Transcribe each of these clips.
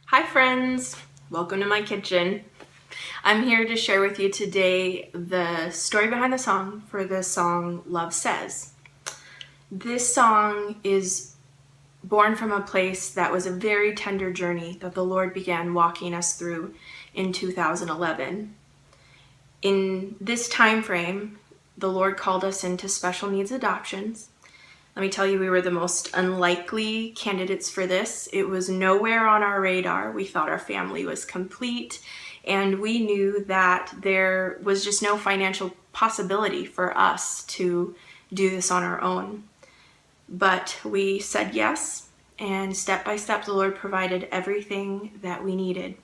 Hi friends, welcome to my kitchen. I'm here to share with you today the story behind the song for the song Love Says. This song is born from a place that was a very tender journey that the Lord began walking us through in 2011. In this time frame, the Lord called us into special needs adoptions. Let me tell you, we were the most unlikely candidates for this. It was nowhere on our radar. We thought our family was complete, and we knew that there was just no financial possibility for us to do this on our own. But we said yes, and step by step, the Lord provided everything that we needed.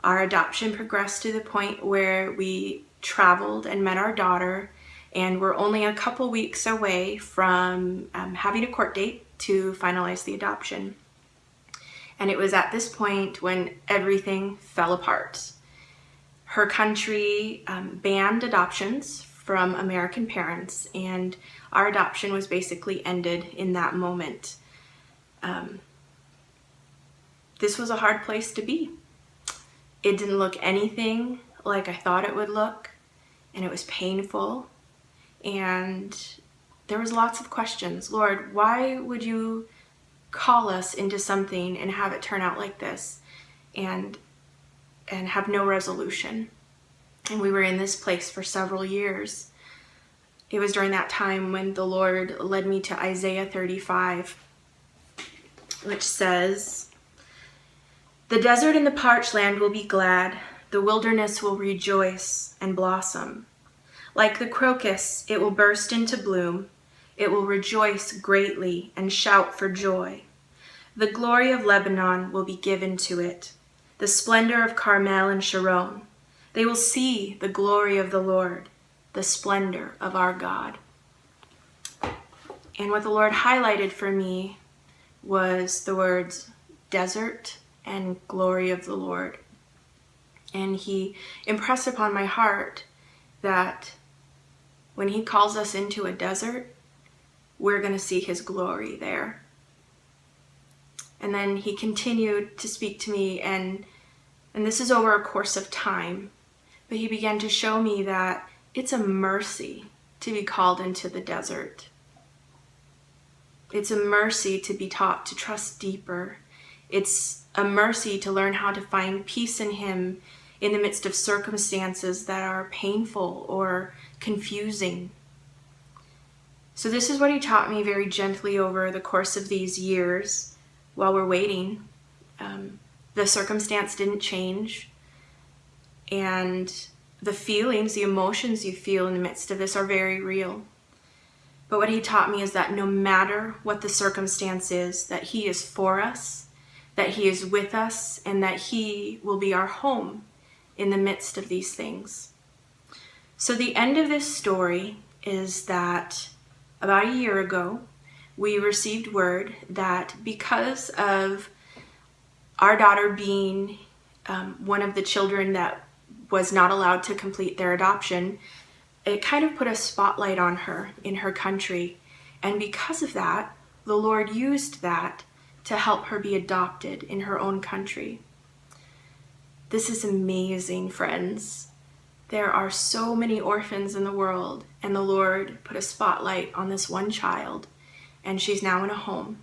Our adoption progressed to the point where we traveled and met our daughter, and we're only a couple weeks away from having a court date to finalize the adoption. And it was at this point when everything fell apart. Her country banned adoptions from American parents, and our adoption was basically ended in that moment. This was a hard place to be. It didn't look anything like I thought it would look, and it was painful. And there was lots of questions. Lord, why would you call us into something and have it turn out like this and have no resolution? And we were in this place for several years. It was during that time when the Lord led me to Isaiah 35, which says, "The desert and the parched land will be glad. The wilderness will rejoice and blossom. Like the crocus, it will burst into bloom. It will rejoice greatly and shout for joy. The glory of Lebanon will be given to it, the splendor of Carmel and Sharon. They will see the glory of the Lord, the splendor of our God." And what the Lord highlighted for me was the words desert and glory of the Lord. And He impressed upon my heart that when He calls us into a desert, we're going to see His glory there. And then He continued to speak to me, and this is over a course of time, but He began to show me that it's a mercy to be called into the desert. It's a mercy to be taught to trust deeper. It's a mercy to learn how to find peace in Him in the midst of circumstances that are painful or confusing. So this is what He taught me very gently over the course of these years while we're waiting. The circumstance didn't change, and the feelings, the emotions you feel in the midst of this are very real. But what He taught me is that no matter what the circumstance is, that He is for us, that He is with us, and that He will be our home in the midst of these things. So the end of this story is that about a year ago, we received word that because of our daughter being one of the children that was not allowed to complete their adoption, it kind of put a spotlight on her in her country. And because of that, the Lord used that to help her be adopted in her own country. This is amazing, friends. There are so many orphans in the world, and the Lord put a spotlight on this one child, and she's now in a home.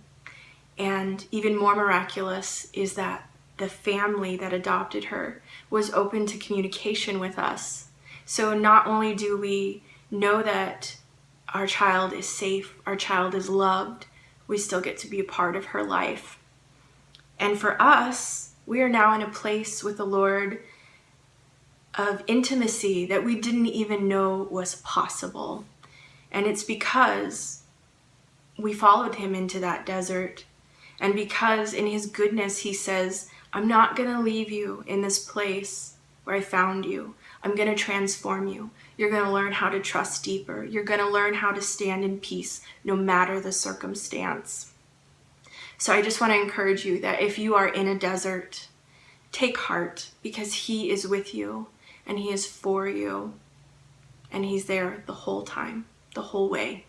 And even more miraculous is that the family that adopted her was open to communication with us. So not only do we know that our child is safe, our child is loved, we still get to be a part of her life. And for us, we are now in a place with the Lord of intimacy that we didn't even know was possible. And it's because we followed Him into that desert. And because in His goodness, He says, I'm not going to leave you in this place where I found you. I'm going to transform you. You're going to learn how to trust deeper. You're going to learn how to stand in peace no matter the circumstance. So I just want to encourage you that if you are in a desert, take heart, because He is with you and He is for you, and He's there the whole time, the whole way.